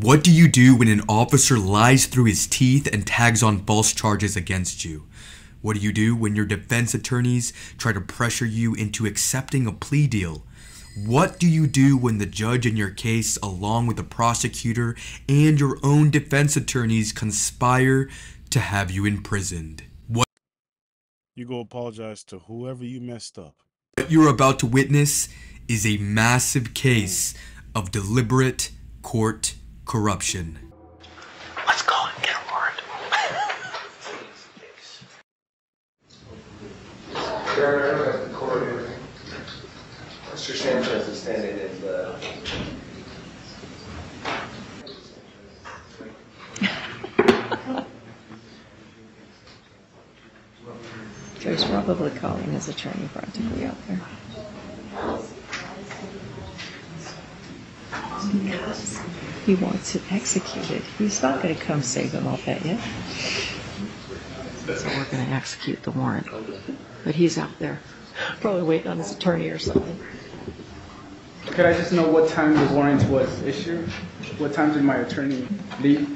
What do you do when an officer lies through his teeth and tags on false charges against you? What do you do when your defense attorneys try to pressure you into accepting a plea deal? What do you do when the judge in your case, along with the prosecutor and your own defense attorneys, conspire to have you imprisoned? You go apologize to whoever you messed up. What you're about to witness is a massive case of deliberate court corruption. Let's go and get a warrant. Chairman, the court. Mr. Sanchez is standing in the... So he's probably calling his attorney practically out there. Because he wants it executed. He's not going to come save him, I'll bet you. So we're going to execute the warrant. But he's out there, probably waiting on his attorney or something. Could I just know what time the warrant was issued? What time did my attorney leave?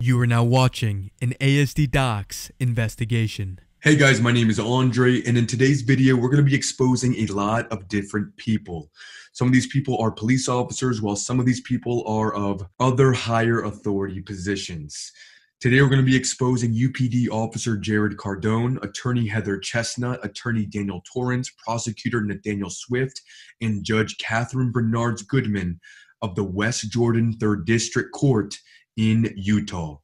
You are now watching an ASD Docs investigation. Hey guys, my name is Andre, and in today's video, we're going to be exposing a lot of different people. Some of these people are police officers, while some of these people are of other higher authority positions. Today, we're going to be exposing UPD Officer Jared Cardone, Attorney Heather Chestnut, Attorney Daniel Torrance, Prosecutor Nathaniel Swift, and Judge Catherine Bernards Goodman of the West Jordan 3rd District Court in Utah.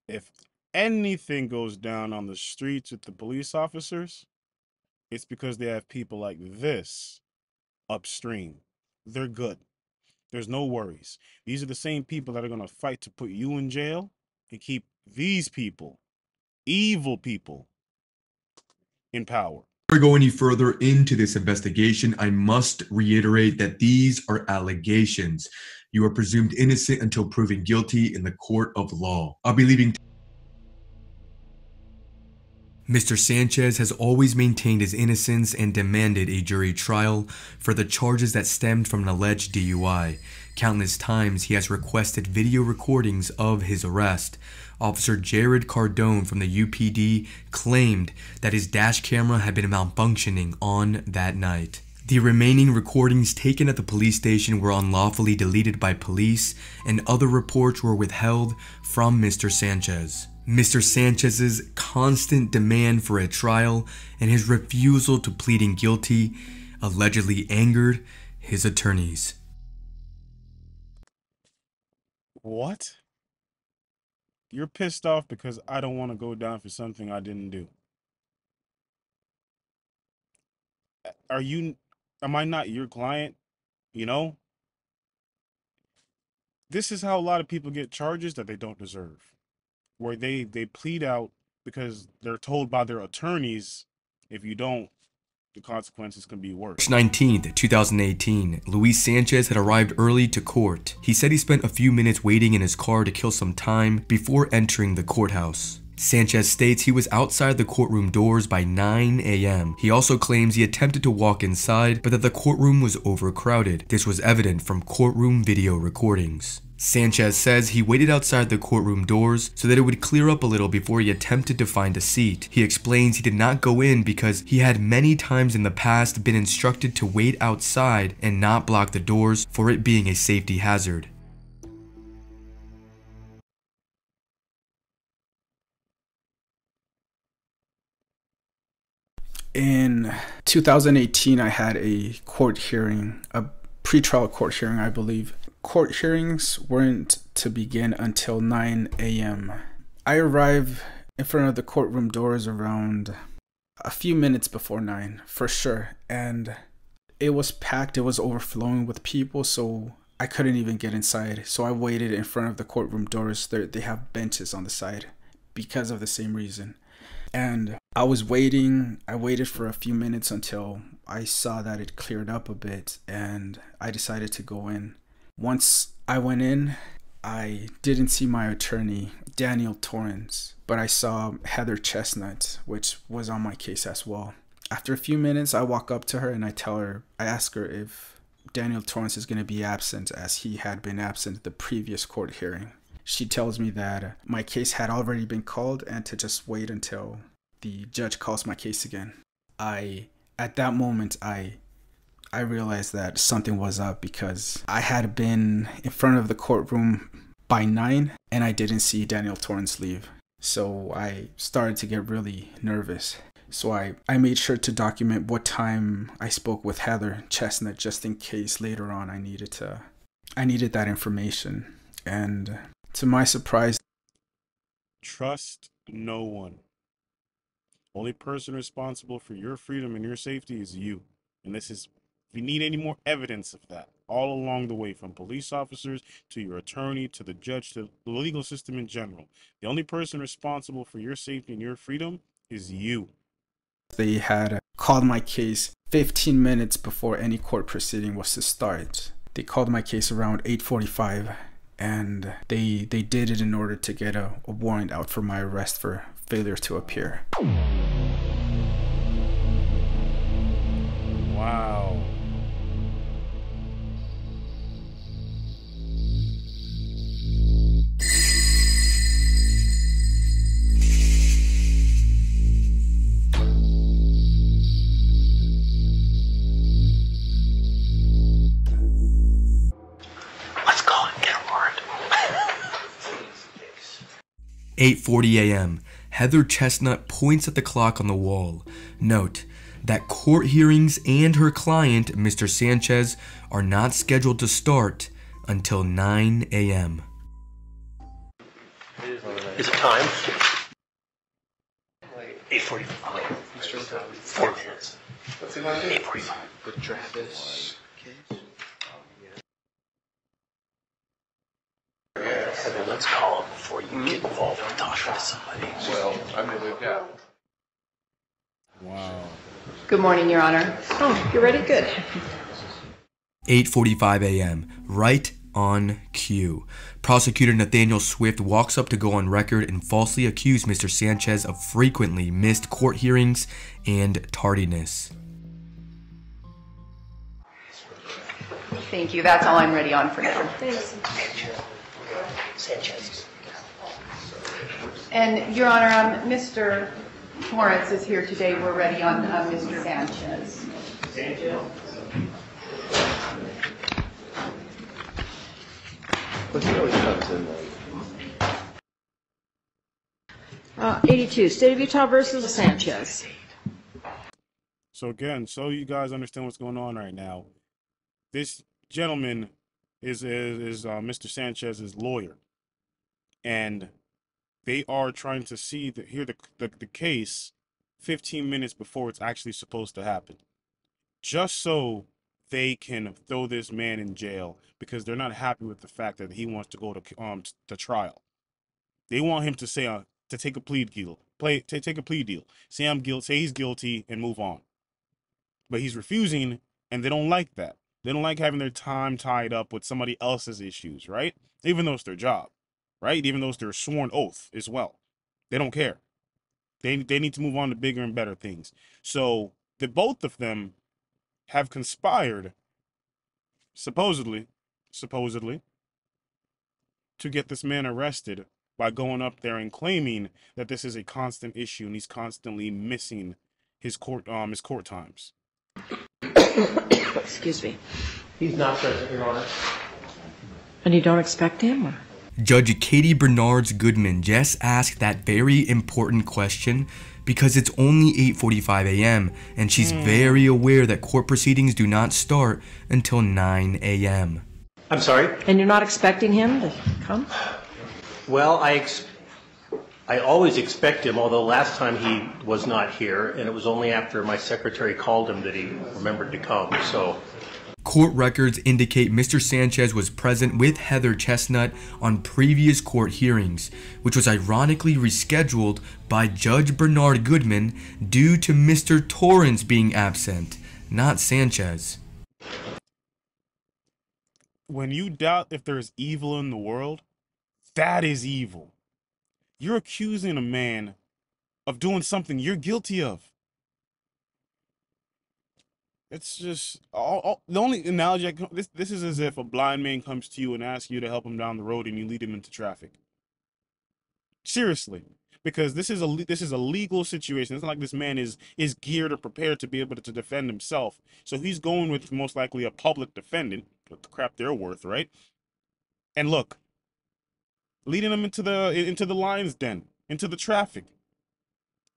If anything goes down on the streets with the police officers, it's because they have people like this upstream. They're good. There's no worries. These are the same people that are going to fight to put you in jail and keep these people, evil people, in power. Before we go any further into this investigation, I must reiterate that these are allegations. You are presumed innocent until proven guilty in the court of law. I'll be leaving. Mr. Sanchez has always maintained his innocence and demanded a jury trial for the charges that stemmed from an alleged DUI. Countless times he has requested video recordings of his arrest. Officer Jared Cardone from the UPD claimed that his dash camera had been malfunctioning on that night. The remaining recordings taken at the police station were unlawfully deleted by police, and other reports were withheld from Mr. Sanchez. Mr. Sanchez's constant demand for a trial and his refusal to pleading guilty allegedly angered his attorneys. What? You're pissed off because I don't want to go down for something I didn't do. Am I not your client? You know? This is how a lot of people get charges that they don't deserve. Where they plead out because they're told by their attorneys, if you don't, the consequences can be worse. March 19th, 2018, Luis Sanchez had arrived early to court. He said he spent a few minutes waiting in his car to kill some time before entering the courthouse. Sanchez states he was outside the courtroom doors by 9 a.m. He also claims he attempted to walk inside, but that the courtroom was overcrowded. This was evident from courtroom video recordings. Sanchez says he waited outside the courtroom doors so that it would clear up a little before he attempted to find a seat. He explains he did not go in because he had many times in the past been instructed to wait outside and not block the doors for it being a safety hazard. In 2018, I had a court hearing, a pretrial court hearing, I believe. Court hearings weren't to begin until 9 a.m. I arrived in front of the courtroom doors around a few minutes before 9, for sure. And it was packed, it was overflowing with people, so I couldn't even get inside. So I waited in front of the courtroom doors. They have benches on the side because of the same reason. And I was waiting. I waited for a few minutes until I saw that it cleared up a bit, and I decided to go in. Once I went in, I didn't see my attorney, Daniel Torrance, but I saw Heather Chestnut, which was on my case as well. After a few minutes, I walk up to her and I ask her if Daniel Torrance is going to be absent, as he had been absent at the previous court hearing. She tells me that my case had already been called and to just wait until the judge calls my case again. At that moment, I realized that something was up, because I had been in front of the courtroom by 9 and I didn't see Daniel Torrance leave. So I started to get really nervous. So I made sure to document what time I spoke with Heather Chestnut, just in case later on I needed that information. And to my surprise, Trust no one. Only person responsible for your freedom and your safety is you. And this is, if you need any more evidence of that, all along the way, from police officers to your attorney to the judge to the legal system in general, the only person responsible for your safety and your freedom is you. They had called my case 15 minutes before any court proceeding was to start. They called my case around 8:45. And they did it in order to get a warrant out for my arrest for failure to appear. Wow. Let's go and get a warrant. 8:40 a.m. Heather Chestnut points at the clock on the wall. Note that court hearings and her client, Mr. Sanchez, are not scheduled to start until 9 a.m. Is it time? 8:45. 4 minutes. 8:45. With Travis. Heather, let's call him before you get involved and talk to somebody. Well, I mean, we've got. Wow. Good morning, Your Honor. Oh, you're ready? Good. 8:45 a.m. Right on cue. Prosecutor Nathaniel Swift walks up to go on record and falsely accuse Mr. Sanchez of frequently missed court hearings and tardiness. Thank you. That's all I'm ready on for now. Thanks. Sanchez. And, Your Honor, Mr. Torrance is here today. We're ready on Mr. Sanchez. But he always comes in late. 82, State of Utah versus Sanchez. So again, so you guys understand what's going on right now, this gentleman is Mr. Sanchez's lawyer, and they are trying to hear the case 15 minutes before it's actually supposed to happen, just so they can throw this man in jail, because they're not happy with the fact that he wants to go to trial. They want him to say to take a plea deal, take a plea deal, say he's guilty and move on. But he's refusing, and they don't like that. They don't like having their time tied up with somebody else's issues, right? Even though it's their job, right? Even though it's their sworn oath as well. They don't care. They need to move on to bigger and better things. So the both of them have conspired, supposedly, to get this man arrested by going up there and claiming that this is a constant issue and he's constantly missing his court times. Excuse me. He's not present, Your Honor. And you don't expect him? Or? Judge Katie Bernards Goodman just asked that very important question because it's only 8:45 a.m. and she's very aware that court proceedings do not start until 9 a.m. I'm sorry? And you're not expecting him to come? Well, I always expect him, although last time he was not here, and it was only after my secretary called him that he remembered to come, so... Court records indicate Mr. Sanchez was present with Heather Chestnut on previous court hearings, which was ironically rescheduled by Judge Bernard Goodman due to Mr. Torrance being absent, not Sanchez. When you doubt if there's evil in the world, that is evil. You're accusing a man of doing something you're guilty of. It's just the only analogy this is as if a blind man comes to you and asks you to help him down the road and you lead him into traffic. Seriously, because this is a legal situation. It's not like this man is geared or prepared to be able to defend himself. So he's going with most likely a public defendant, what the crap they're worth, right? And look, leading him into the lion's den, into the traffic.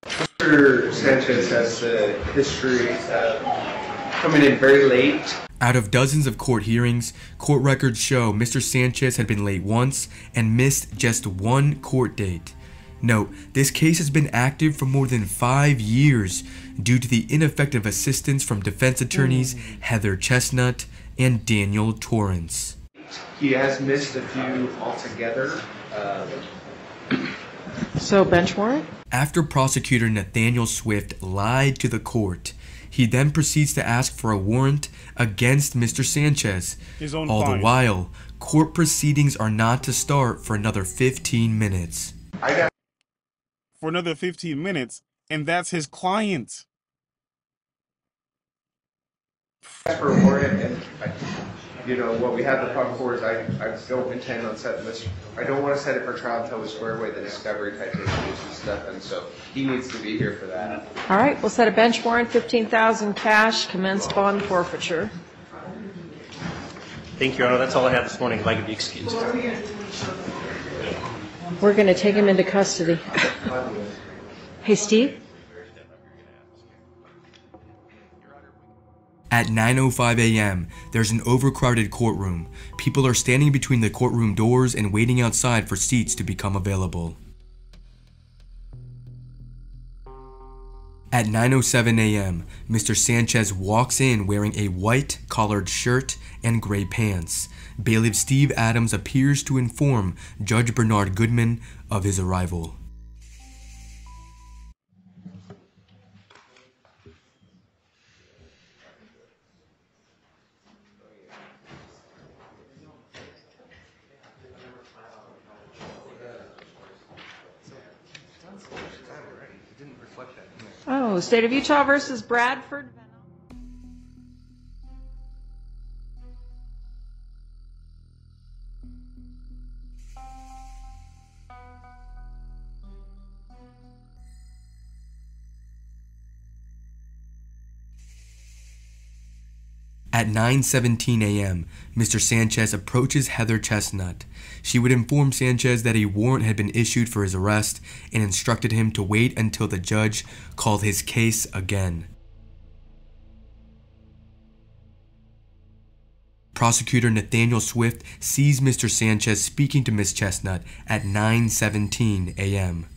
Mr. Sanchez has the history of coming in very late. Out of dozens of court hearings, court records show Mr. Sanchez had been late once and missed just one court date. Note, this case has been active for more than 5 years due to the ineffective assistance from defense attorneys Heather Chestnut and Daniel Torrance. He has missed a few altogether. So, bench warrant? After prosecutor Nathaniel Swift lied to the court, he then proceeds to ask for a warrant against Mr. Sanchez. All the while, court proceedings are not to start for another 15 minutes. For another 15 minutes, and that's his client. Ask for a warrant, and what we have the problem for is I don't intend on setting this. I don't want to set it for trial until we square away the discovery type issues and stuff, and so he needs to be here for that. All right, we'll set a bench warrant, $15,000 cash, commenced bond forfeiture. Thank you, Your Honor. That's all I have this morning. If I could be excused. We're going to take him into custody. Hey, Steve? At 9:05 a.m., there's an overcrowded courtroom. People are standing between the courtroom doors and waiting outside for seats to become available. At 9:07 a.m., Mr. Sanchez walks in wearing a white collared shirt and gray pants. Bailiff Steve Adams appears to inform Judge Bernard Goodman of his arrival. Oh, State of Utah versus Bradford. At 9:17 a.m., Mr. Sanchez approaches Heather Chestnut. She would inform Sanchez that a warrant had been issued for his arrest and instructed him to wait until the judge called his case again. Prosecutor Nathaniel Swift sees Mr. Sanchez speaking to Ms. Chestnut at 9:17 a.m.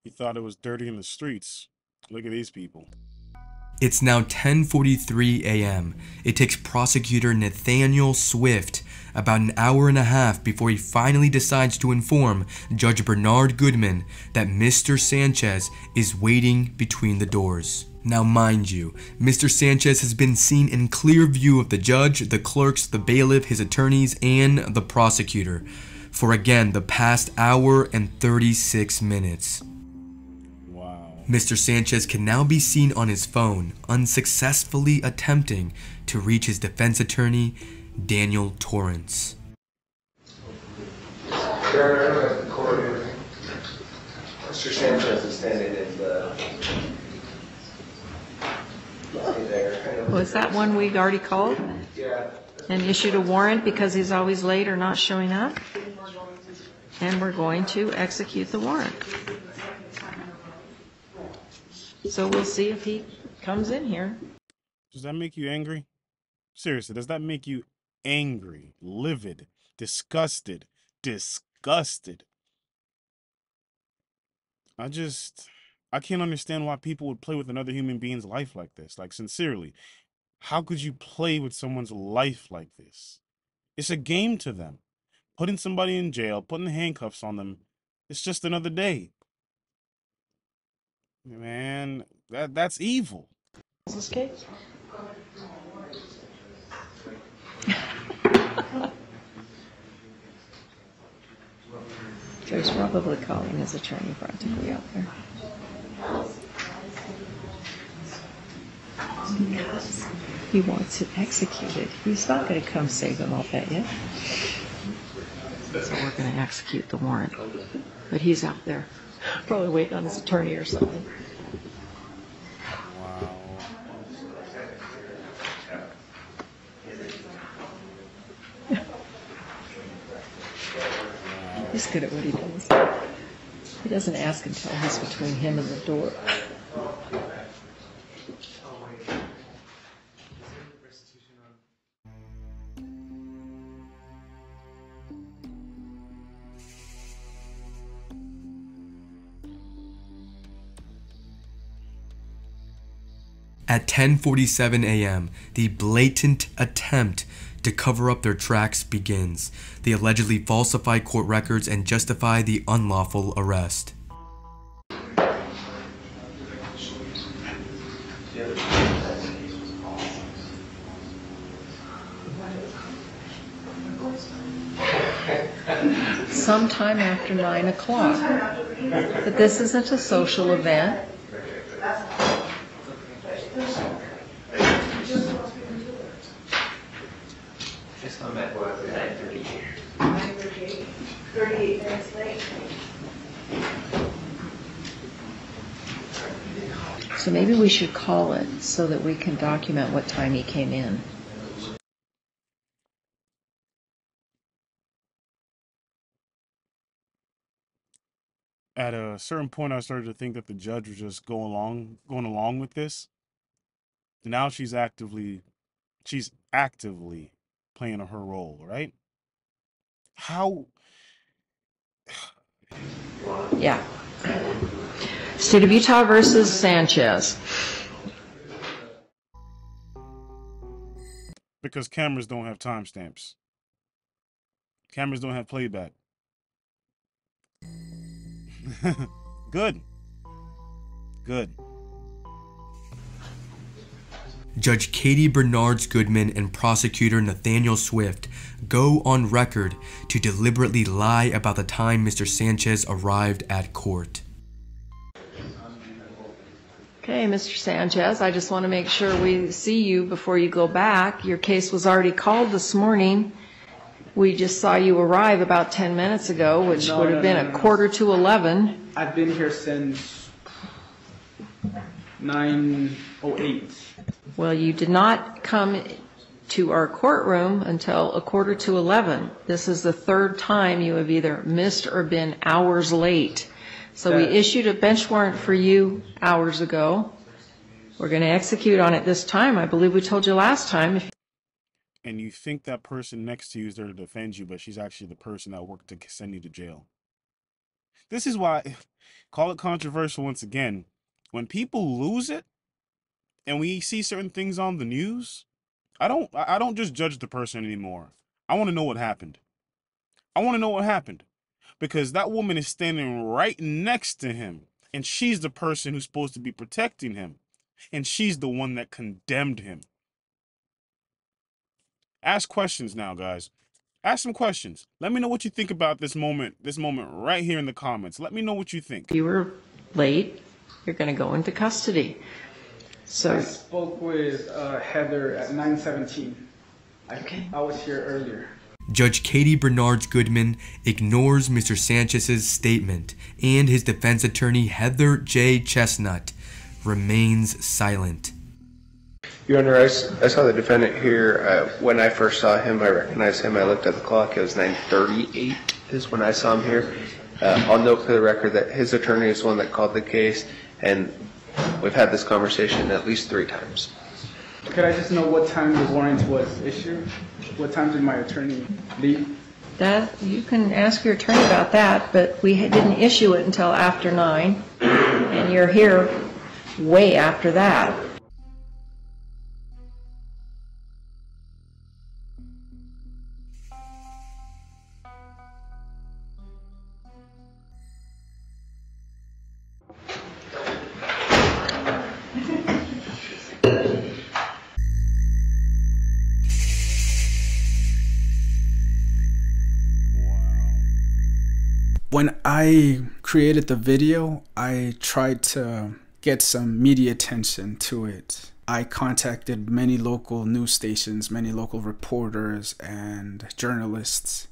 He thought it was dirty in the streets. Look at these people. It's now 10:43 a.m. It takes prosecutor Nathaniel Swift about an hour and a half before he finally decides to inform Judge Bernard Goodman that Mr. Sanchez is waiting between the doors. Now mind you, Mr. Sanchez has been seen in clear view of the judge, the clerks, the bailiff, his attorneys, and the prosecutor for again the past hour and 36 minutes. Mr. Sanchez can now be seen on his phone, unsuccessfully attempting to reach his defense attorney, Daniel Torrance. Your Honor, Mr. Sanchez is standing in the lobby there. Was that one we already called? Yeah. And issued a warrant because he's always late or not showing up? And we're going to execute the warrant. So we'll see if he comes in here. Does that make you angry? Seriously, does that make you angry, livid, disgusted, disgusted? I can't understand why people would play with another human being's life like this. Like, sincerely, how could you play with someone's life like this? It's a game to them. Putting somebody in jail, putting handcuffs on them, it's just another day. Man, that's evil. This case? Joe's probably calling his attorney practically out there. Because he wants it executed. He's not going to come save him, I'll bet you. So we're going to execute the warrant. But he's out there, probably waiting on his attorney or something. Wow. He's good at what he does. He doesn't ask until he's between him and the door. At 10:47 a.m., the blatant attempt to cover up their tracks begins. They allegedly falsify court records and justify the unlawful arrest. Sometime after 9 o'clock. But this isn't a social event. So maybe we should call it so that we can document what time he came in. At a certain point, I started to think that the judge was just going along with this. Now she's actively playing her role, right? How? Yeah. State of Utah versus Sanchez. Because cameras don't have timestamps. Cameras don't have playback. Good. Good. Judge Katie Bernards Goodman and prosecutor Nathaniel Swift go on record to deliberately lie about the time Mr. Sanchez arrived at court. Okay, Mr. Sanchez, I just want to make sure we see you before you go back. Your case was already called this morning. We just saw you arrive about 10 minutes ago, which would have been a quarter to 11. I've been here since 9:08. Well, you did not come to our courtroom until a quarter to 11. This is the third time you have either missed or been hours late. So we issued a bench warrant for you hours ago. We're going to execute on it this time. I believe we told you last time. And you think that person next to you is there to defend you, but she's actually the person that worked to send you to jail. This is why, call it controversial once again, when people lose it and we see certain things on the news, I don't just judge the person anymore. I want to know what happened. I want to know what happened. Because that woman is standing right next to him, and she's the person who's supposed to be protecting him, and she's the one that condemned him. Ask questions now, guys. Ask some questions. Let me know what you think about this moment right here in the comments. Let me know what you think. You were late. You're going to go into custody. So I spoke with Heather at 9:17. I was here earlier. Judge Katie Bernards Goodman ignores Mr. Sanchez's statement, and his defense attorney Heather J. Chestnut remains silent. Your Honor, I saw the defendant here. When I first saw him, I recognized him. I looked at the clock. It was 9:38 is when I saw him here. I'll note for the record that his attorney is the one that called the case, and we've had this conversation at least 3 times. Could I just know what time the warrant was issued? What time did my attorney leave? that you can ask your attorney about that, but we didn't issue it until after 9. And you're here way after that. When I created the video, I tried to get some media attention to it. I contacted many local news stations, many local reporters and journalists.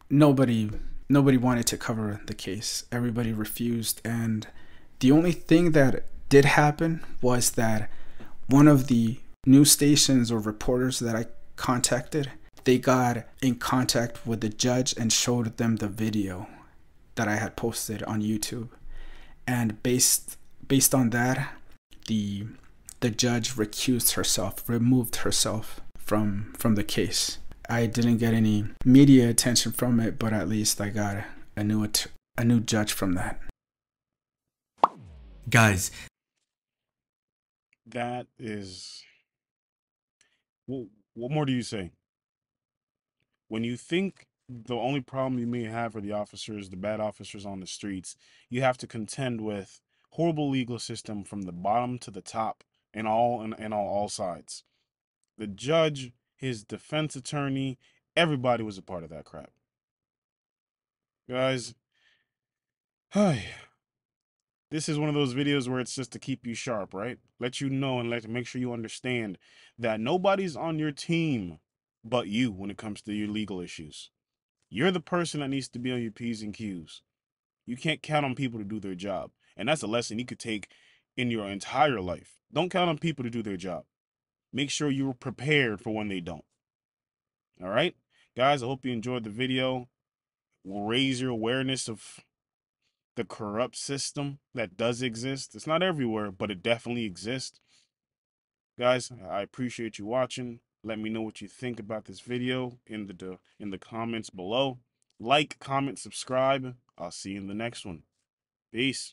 Nobody wanted to cover the case. Everybody refused, and the only thing that did happen was that one of the news stations or reporters that I contacted, they got in contact with the judge and showed them the video that I had posted on YouTube, and based on that, the judge recused herself, removed herself from the case. I didn't get any media attention from it, but at least I got a new judge from that. Guys, that is. What more do you say? When you think the only problem you may have are the officers, the bad officers on the streets, you have to contend with horrible legal system from the bottom to the top and on all sides. The judge, his defense attorney, everybody was a part of that crap. Guys, this is one of those videos where it's just to keep you sharp, right? Let you know and make sure you understand that nobody's on your team but you when it comes to your legal issues. You're the person that needs to be on your P's and Q's. You can't count on people to do their job. And that's a lesson you could take in your entire life. Don't count on people to do their job. Make sure you're prepared for when they don't. All right? Guys, I hope you enjoyed the video. We'll raise your awareness of the corrupt system that does exist. It's not everywhere, but it definitely exists. Guys, I appreciate you watching. Let me know what you think about this video in the comments below. Like, comment, subscribe. I'll see you in the next one. Peace.